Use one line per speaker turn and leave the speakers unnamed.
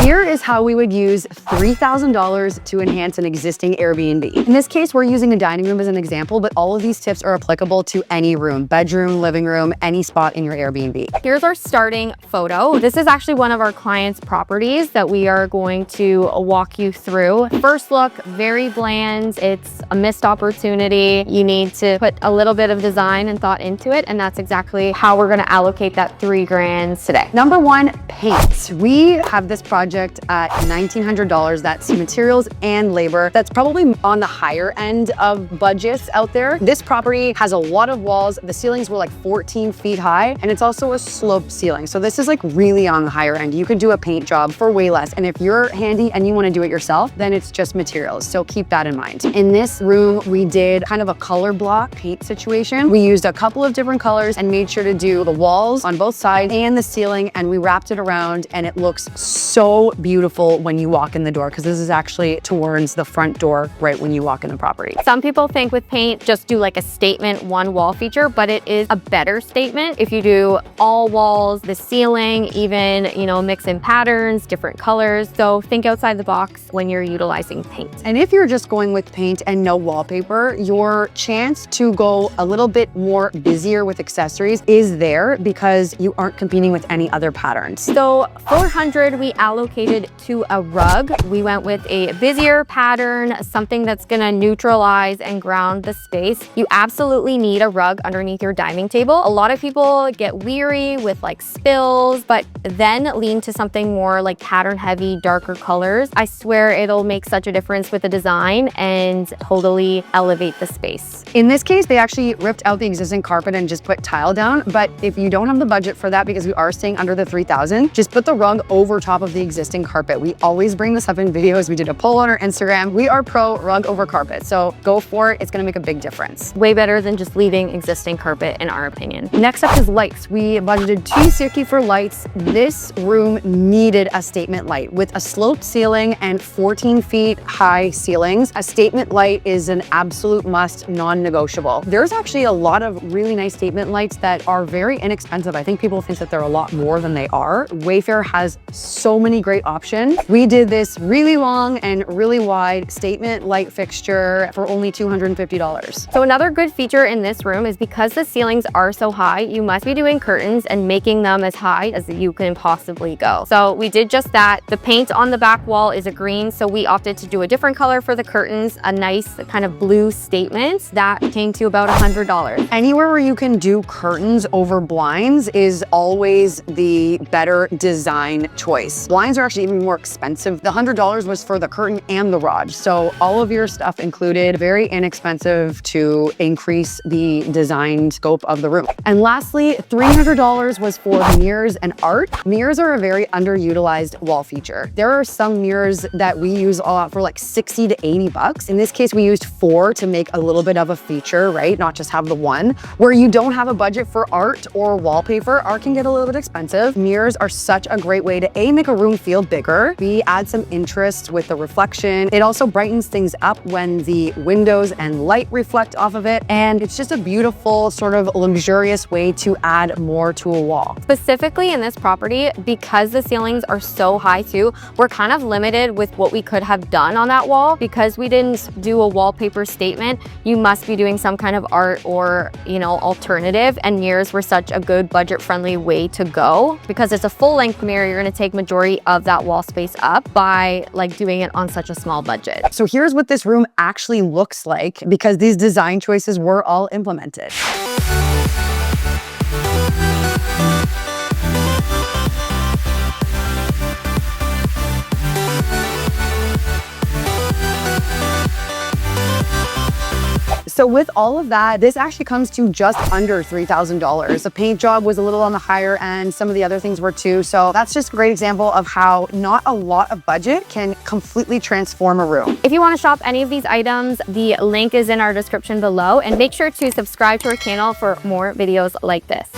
Here is how we would use $3,000 to enhance an existing Airbnb. In this case, we're using a dining room as an example, but all of these tips are applicable to any room, bedroom, living room, any spot in your Airbnb.
Here's our starting photo. This is actually one of our clients' properties that we are going to walk you through. First look, very bland. It's a missed opportunity. You need to put a little bit of design and thought into it, and that's exactly how we're gonna allocate that $3,000 today.
Number one, paint. We have this project at $1,900. That's materials and labor. That's probably on the higher end of budgets out there. This property has a lot of walls. The ceilings were like 14 feet high, and it's also a sloped ceiling. So this is like really on the higher end. You could do a paint job for way less. And if you're handy and you want to do it yourself, then it's just materials. So keep that in mind. In this room, we did kind of a color block paint situation. We used a couple of different colors and made sure to do the walls on both sides and the ceiling, and we wrapped it around, and it looks so beautiful when you walk in the door, because this is actually towards the front door right when you walk in the property.
Some people think with paint, just do like a statement one wall feature, but it is a better statement if you do all walls, the ceiling, even, you know, mix in patterns, different colors. So think outside the box when you're utilizing paint.
And if you're just going with paint and no wallpaper, your chance to go a little bit more busier with accessories is there because you aren't competing with any other patterns.
So $400 we allocated to a rug. We went with a busier pattern, something that's gonna neutralize and ground the space. You absolutely need a rug underneath your dining table. A lot of people get weary with like spills, but then lean to something more like pattern heavy, darker colors. I swear it'll make such a difference with the design and totally elevate the space.
In this case, they actually ripped out the existing carpet and just put tile down. But if you don't have the budget for that, because we are staying under the $3,000, just put the rug over top of the existing carpet. We always bring this up in videos. We did a poll on our Instagram. We are pro rug over carpet. So go for it. It's gonna make a big difference.
Way better than just leaving existing carpet in our opinion.
Next up is lights. We budgeted $260 for lights. This room needed a statement light with a sloped ceiling and 14 feet high ceilings. A statement light is an absolute must, non-negotiable. There's actually a lot of really nice statement lights that are very inexpensive. I think people think that they're a lot more than they are. Wayfair has so many great options. We did this really long and really wide statement light fixture for only $250.
So another good feature in this room is because the ceilings are so high, you must be doing curtains and making them as high as you can possibly go. So we did just that. The paint on the back wall is a green, so we opted to do a different color for the curtains, a nice kind of blue statement that came to about $100.
Anywhere where you can do curtains over blinds is always the better design choice. Blinds are actually even more expensive. The $100 was for the curtain and the rod. So all of your stuff included, very inexpensive to increase the design scope of the room. And lastly, $300 was for mirrors and art. Mirrors are a very underutilized wall feature. There are some mirrors that we use a lot for like 60 to 80 bucks. In this case, we used 4 to make a little bit of a feature, right? Not just have the one. Where you don't have a budget for art or wallpaper, art can get a little bit expensive. Mirrors are such a great way to A, make a room feel bigger, B, add some interest with the reflection. It also brightens things up when the windows and light reflect off of it. And it's just a beautiful sort of luxurious way to add more to a wall.
Specifically in this property, because the ceilings are so high too, we're kind of limited with what we could have done on that wall. Because we didn't do a wallpaper statement, you must be doing some kind of art or, you know, alternative, and mirrors were such a good budget-friendly way to go. Because it's a full-length mirror, you're gonna take majority of that wall space up by like doing it on such a small budget.
So here's what this room actually looks like because these design choices were all implemented. So with all of that, this actually comes to just under $3,000. The paint job was a little on the higher end. Some of the other things were too. So that's just a great example of how not a lot of budget can completely transform a room.
If you want to shop any of these items, the link is in our description below, and make sure to subscribe to our channel for more videos like this.